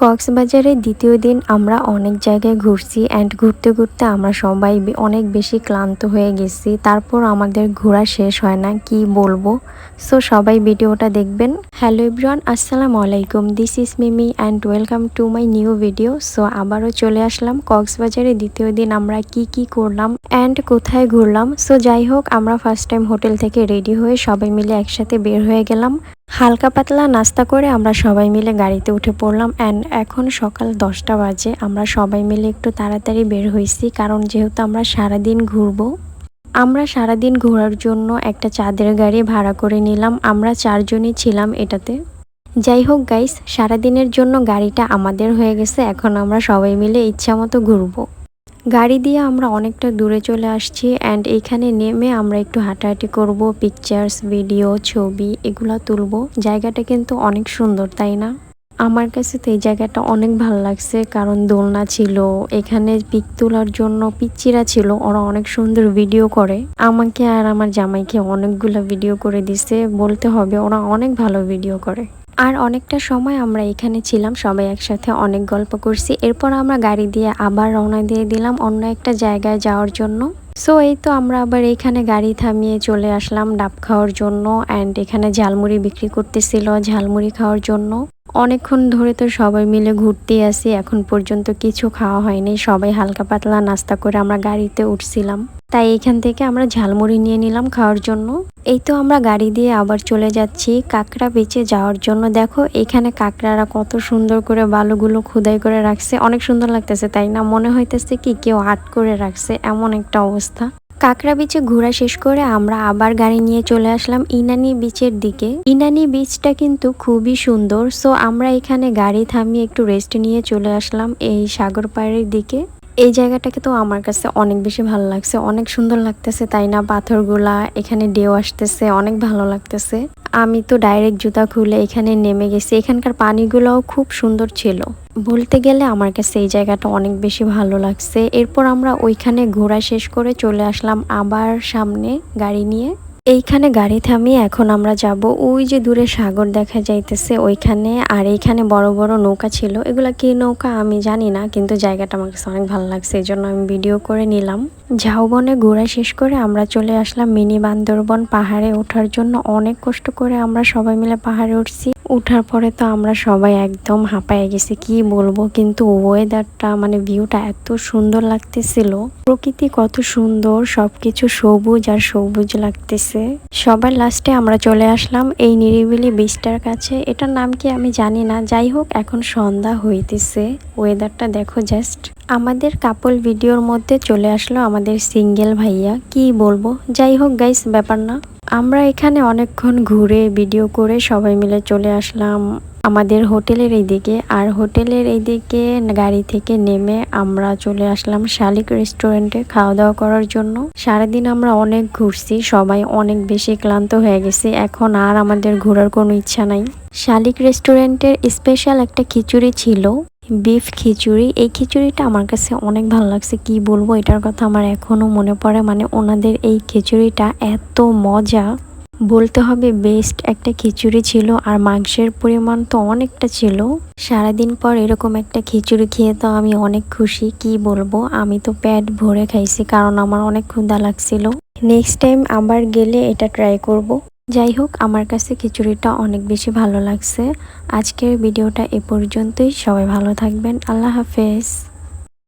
কক্সবাজারের দ্বিতীয় দিন আমরা অনেক জায়গায় ঘুরছি অ্যান্ড ঘুরতে ঘুরতে আমরা সবাই অনেক বেশি ক্লান্ত হয়ে গেছি। তারপর আমাদের ঘোরা শেষ হয় না, কি বলবো। সো সবাই ভিডিওটা দেখবেন। হ্যালো এভরিওয়ান, আসসালামু আলাইকুম, this is Mimi and welcome to my new video. So আবারও চলে আসলাম কক্সবাজারের দ্বিতীয় দিন আমরা কি করলাম অ্যান্ড কোথায় ঘুরলাম। সো যাই হোক, আমরা ফার্স্ট টাইম হোটেল থেকে রেডি হয়ে সবাই মিলে একসাথে বের হয়ে গেলাম। হালকা পাতলা নাস্তা করে আমরা সবাই মিলে গাড়িতে উঠে পড়লাম অ্যান্ড এখন সকাল 10টা বাজে। আমরা সবাই মিলে একটু তাড়াতাড়ি বের হয়েছি, কারণ যেহেতু আমরা সারাদিন ঘুরবো। আমরা সারাদিন ঘোরার জন্য একটা চাঁদের গাড়ি ভাড়া করে নিলাম। আমরা 4 জনই ছিলাম এটাতে। যাই হোক গাইস, সারাদিনের জন্য গাড়িটা আমাদের হয়ে গেছে। এখন আমরা সবাই মিলে ইচ্ছা মতো ঘুরবো। গাড়ি দিয়ে আমরা অনেকটা দূরে চলে আসছি অ্যান্ড এইখানে নেমে আমরা একটু হাঁটাহাঁটি করব, পিকচার্স, ভিডিও, ছবি এগুলো তুলব। জায়গাটা কিন্তু অনেক সুন্দর, তাই না? আমার কাছে তো এই জায়গাটা অনেক ভালো লাগছে, কারণ দোলনা ছিল এখানে, পিক তোলার জন্য পিচ্চিরা ছিল, ওরা অনেক সুন্দর ভিডিও করে। আমাকে আর আমার জামাইকে অনেকগুলো ভিডিও করে দিছে, বলতে হবে ওরা অনেক ভালো ভিডিও করে। আর অনেকটা সময় আমরা এখানে ছিলাম, সবাই একসাথে অনেক গল্প করছি। এরপর আমরা গাড়ি দিয়ে আবার রওনা দিয়ে দিলাম অন্য একটা জায়গায় যাওয়ার জন্য। সো এই তো আমরা আবার এইখানে গাড়ি থামিয়ে চলে আসলাম ডাব খাওয়ার জন্য অ্যান্ড এখানে ঝালমুড়ি বিক্রি করতেছিল, ঝালমুড়ি খাওয়ার জন্য। অনেকক্ষণ ধরে তো সবাই মিলে ঘুরতেই আসি, এখন পর্যন্ত কিছু খাওয়া হয়নি। সবাই হালকা পাতলা নাস্তা করে আমরা গাড়িতে উঠছিলাম, তাই এখান থেকে আমরা ঝালমুড়ি নিয়ে নিলাম খাওয়ার জন্য। এই তো আমরা গাড়ি দিয়ে আবার চলে যাচ্ছি কাঁকড়া বিচে যাওয়ার জন্য। দেখো এখানে কাঁকড়ারা কত সুন্দর করে বালুগুলো খোদাই করে রাখছে, অনেক সুন্দর লাগতেছে, তাই না? মনে হইতেছে কি কেউ আর্ট করে রাখছে, এমন একটা অবস্থা। কাঁকড়া বিচে ঘোরা শেষ করে আমরা আবার গাড়ি নিয়ে চলে আসলাম ইনানি বিচের দিকে। ইনানি বিচটা কিন্তু খুবই সুন্দর। সো আমরা এখানে গাড়ি থামিয়ে একটু রেস্ট নিয়ে চলে আসলাম এই সাগর পাড়ের দিকে। এই জায়গাটাকে তো আমার কাছে অনেক বেশি ভালো লাগছে, অনেক সুন্দর লাগতেছে, তাই না? পাথরগুলা, এখানে ঢেউ আসতেছে, অনেক ভালো লাগতেছে। আমি তো ডাইরেক্ট জুতা খুলে এখানে নেমে গেছি। এখানকার পানিগুলোও খুব সুন্দর ছিল। বলতে গেলে আমার কাছে এই জায়গাটা অনেক বেশি ভালো লাগছে। এরপর আমরা ওইখানে ঘোরা শেষ করে চলে আসলাম আবার সামনে গাড়ি নিয়ে। এইখানে গাড়ি থামিয়ে এখন আমরা যাব ওই যে দূরে সাগর দেখা যাইতেছে ওইখানে। আর এইখানে বড় বড় নৌকা ছিল, এগুলা কি নৌকা আমি জানি না, কিন্তু জায়গাটা আমার কাছে অনেক ভালো লাগছে, এই জন্য আমি ভিডিও করে নিলাম। ঝাউবনে ঘোরা শেষ করে আমরা চলে আসলাম মিনি বান্দরবন পাহাড়ে ওঠার জন্য। অনেক কষ্ট করে আমরা সবাই মিলে পাহাড়ে উঠছি। উঠার পরে তো আমরা সবাই একদম হাঁপায়ে গেছি, কি বলবো। কিন্তু ওয়েদারটা মানে ভিউটা এত সুন্দর লাগতেছিল, প্রকৃতি কত সুন্দর, সবকিছু সবুজ আর সবুজ লাগতেছে। সবার লাস্টে আমরা চলে আসলাম এই নিরিবিলি বিচটার কাছে। এটার নাম কি আমি জানি না। যাই হোক, এখন সন্ধ্যা হইতেছে, ওয়েদারটা দেখো জাস্ট। আমাদের কাপল ভিডিওর মধ্যে চলে আসলো আমাদের সিঙ্গেল ভাইয়া, কি বলবো। যাই হোক গাইস, ব্যাপার না। আমরা এখানে অনেকক্ষণ ঘুরে ভিডিও করে সবাই মিলে চলে আসলাম আমাদের হোটেলের এইদিকে। আর হোটেলের এইদিকে গাড়ি থেকে নেমে আমরা চলে আসলাম শালিক রেস্টুরেন্টে খাওয়া দাওয়া করার জন্য। সারাদিন আমরা অনেক ঘুরছি, সবাই অনেক বেশি ক্লান্ত হয়ে গেছি, এখন আর আমাদের ঘোরার কোনো ইচ্ছা নাই। শালিক রেস্টুরেন্টের স্পেশাল একটা খিচুড়ি ছিল, বিফ খিচুড়ি। এই খিচুড়িটা আমার কাছে অনেক ভালো লাগছে, কি বলবো, এটার কথা আমার এখনো মনে পড়ে। মানে ওনাদের এই খিচুড়িটা এত মজা, বলতে হবে বেস্ট একটা খিচুড়ি ছিল। আর মাংসের পরিমাণ তো অনেকটা ছিল। সারাদিন পর এরকম একটা খিচুড়ি খেয়ে তো আমি অনেক খুশি, কি বলবো। আমি তো পেট ভরে খাইছি, কারণ আমার অনেক ক্ষুধা লাগছিল। নেক্সট টাইম আবার গেলে এটা ট্রাই করব। যাই হোক, আমার কাছে খিচুড়িটা অনেক বেশি ভালো লাগছে। আজকের ভিডিওটা এ পর্যন্তই। সবাই ভালো থাকবেন, আল্লাহ হাফেজ।